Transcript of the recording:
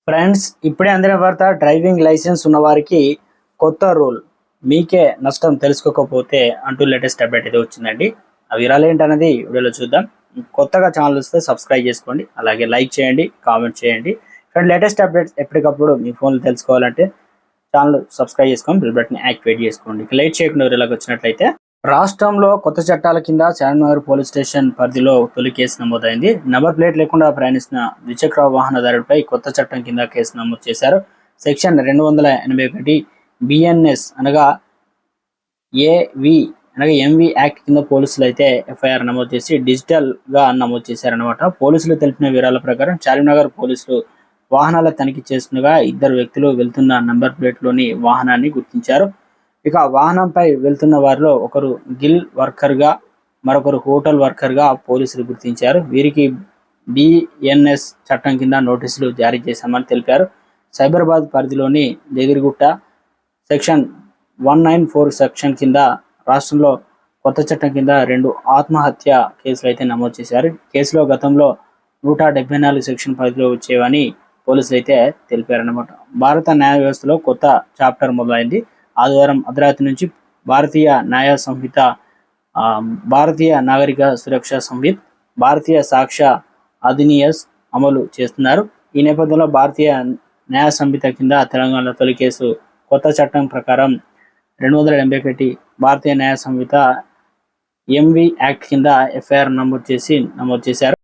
Friends, ఇప్పుడే అందిన వార్త. డ్రైవింగ్ లైసెన్స్ ఉన్న వారికి కొత్త రూల్, మీకే నష్టం తెలుసుకోకపోతే అంటూ లేటెస్ట్ అప్డేట్ అయితే వచ్చిందండి. ఆ వివరాలు ఏంటనేది వీడియోలో చూద్దాం. కొత్తగా ఛానల్ వస్తే సబ్స్క్రైబ్ చేసుకోండి, అలాగే లైక్ చేయండి, కామెంట్ చేయండి. ఫ్రెండ్, లేటెస్ట్ అప్డేట్స్ ఎప్పటికప్పుడు మీ ఫోన్లో తెలుసుకోవాలంటే ఛానల్ సబ్స్క్రైబ్ చేసుకొని బెల్ బటన్ యాక్టివేట్ చేసుకోండి. లేట్ చేయకుండా వీడియోలోకి వచ్చినట్లయితే, రాష్ట్రంలో కొత్త చట్టాల కింద చార్మినార్ పోలీస్ స్టేషన్ పరిధిలో తొలి కేసు నమోదైంది. నంబర్ ప్లేట్ లేకుండా ప్రయాణిస్తున్న ద్విచక్ర వాహనదారుడిపై కొత్త చట్టం కింద కేసు నమోదు చేశారు. సెక్షన్ 281 బిఎన్ఎస్ అనగా ఏవి ఎంవి యాక్ట్ కింద పోలీసులు అయితే ఎఫ్ఐఆర్ నమోదు చేసి డిజిటల్ గా నమోదు చేశారనమాట. పోలీసులు తెలిపిన వివరాల ప్రకారం చార్మినార్ పోలీసులు వాహనాల తనిఖీ చేస్తుండగా ఇద్దరు వ్యక్తులు వెళ్తున్న నంబర్ ప్లేట్ లోని వాహనాన్ని గుర్తించారు. ఇక వాహనంపై వెళ్తున్న వారిలో ఒకరు గిల్ వర్కర్ గా, మరొకరు హోటల్ వర్కర్ గా పోలీసులు గుర్తించారు. వీరికి బిఎన్ఎస్ చట్టం కింద నోటీసులు జారీ చేశామని తెలిపారు. సైబరాబాద్ పరిధిలోని దేగిరిగుట్ట సెక్షన్ 194 సెక్షన్ కింద రాష్ట్రంలో కొత్త చట్టం కింద 2 ఆత్మహత్య కేసులు అయితే నమోదు చేశారు. కేసులో గతంలో 174 సెక్షన్ పరిధిలో వచ్చేవని పోలీసులు అయితే తెలిపారన్నమాట. భారత న్యాయ వ్యవస్థలో కొత్త చాప్టర్ మొదలైంది. ఆదివారం అర్ధరాత్రి నుంచి భారతీయ న్యాయ సంహిత, భారతీయ నాగరిక సురక్ష సంహిత, భారతీయ సాక్ష్య అధినియస్ అమలు చేస్తున్నారు. ఈ నేపథ్యంలో భారతీయ న్యాయ సంహిత కింద తెలంగాణలో తొలి కేసు కొత్త చట్టం ప్రకారం 281 భారతీయ న్యాయ సంహిత ఎంవి యాక్ట్ కింద ఎఫ్ఐఆర్ నమోదు చేశారు.